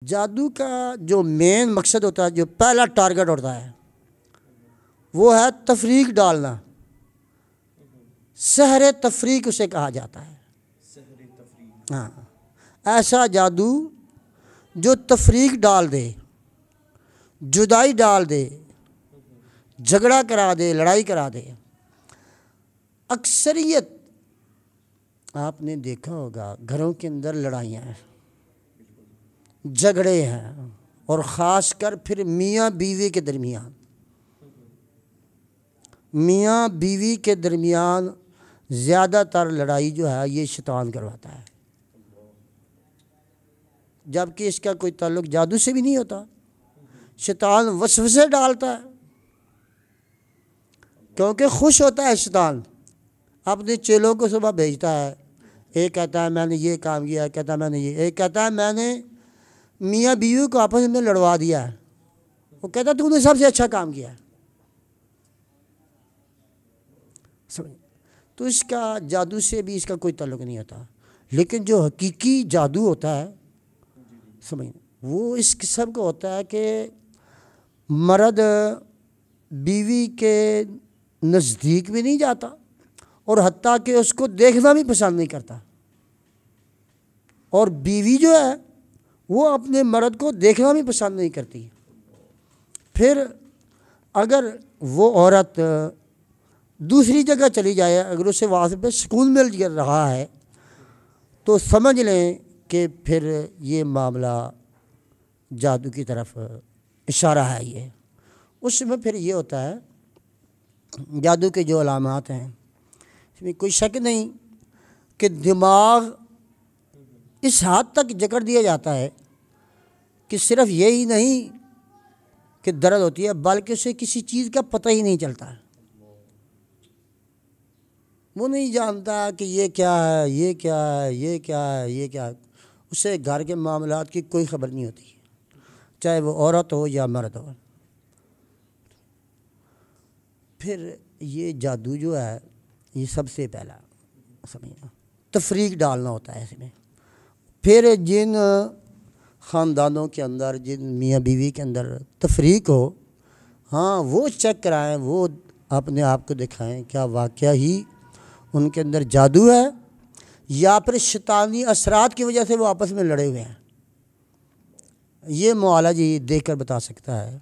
جادو کا جو مین مقصد ہوتا ہے، جو پہلا ٹارگٹ ہوتا ہے، وہ ہے تفریق ڈالنا۔ سحر تفریق اسے کہا جاتا ہے۔ ہاں، ایسا جادو جو تفریق ڈال دے، جدائی ڈال دے، جھگڑا کرا دے، لڑائی کرا دے۔ اکثریت آپ نے دیکھا ہوگا گھروں کے اندر لڑائیاں ہیں، جھگڑے ہیں، اور خاص کر پھر میاں بیوی کے درمیان، میاں بیوی کے درمیان زیادہ تر لڑائی جو ہے یہ شیطان کرواتا ہے، جبکہ اس کا کوئی تعلق جادو سے بھی نہیں ہوتا۔ شیطان وسوسے ڈالتا ہے، کیونکہ خوش ہوتا ہے شیطان، اپنے چیلوں کو صبح بھیجتا ہے، ایک کہتا ہے میں نے یہ کام کیا، کہتا ہے میں نے یہ، ایک کہتا ہے میں نے میاں بیوی کو آپس میں لڑوا دیا ہے، وہ کہتا ہے تو نے سب سے اچھا کام کیا ہے۔ تو اس کا جادو سے بھی اس کا کوئی تعلق نہیں ہوتا، لیکن جو حقیقی جادو ہوتا ہے سمجھ وہ اس قسم کا ہوتا ہے کہ مرد بیوی کے نزدیک بھی نہیں جاتا، اور حتیٰ کہ اس کو دیکھنا بھی پسند نہیں کرتا، اور بیوی جو ہے وہ اپنے مرد کو دیکھنا بھی پسند نہیں کرتی۔ پھر اگر وہ عورت دوسری جگہ چلی جائے، اگر اسے وہاں پہ سکون مل رہا ہے، تو سمجھ لیں کہ پھر یہ معاملہ جادو کی طرف اشارہ ہے۔ یہ اس میں پھر یہ ہوتا ہے جادو کے جو علامات ہیں، اس میں کوئی شک نہیں کہ دماغ اس حد تک جکڑ دیا جاتا ہے کہ صرف یہی نہیں کہ درد ہوتی ہے، بلکہ اسے کسی چیز کا پتہ ہی نہیں چلتا ہے۔ وہ نہیں جانتا کہ یہ کیا ہے، یہ کیا ہے، یہ کیا ہے، یہ کیا ہے۔ اسے گھر کے معاملات کی کوئی خبر نہیں ہوتی، چاہے وہ عورت ہو یا مرد ہو۔ پھر یہ جادو جو ہے یہ سب سے پہلا سمجھنا تفریق ڈالنا ہوتا ہے اس میں۔ پھر جن خاندانوں کے اندر، جن میاں بیوی کے اندر تفریق ہو، ہاں وہ چیک کرائیں، وہ اپنے آپ کو دکھائیں کیا واقعہ ہی ان کے اندر جادو ہے، یا پھر شیطانی اثرات کی وجہ سے وہ آپس میں لڑے ہوئے ہیں۔ یہ معالجہ دیکھ کر بتا سکتا ہے۔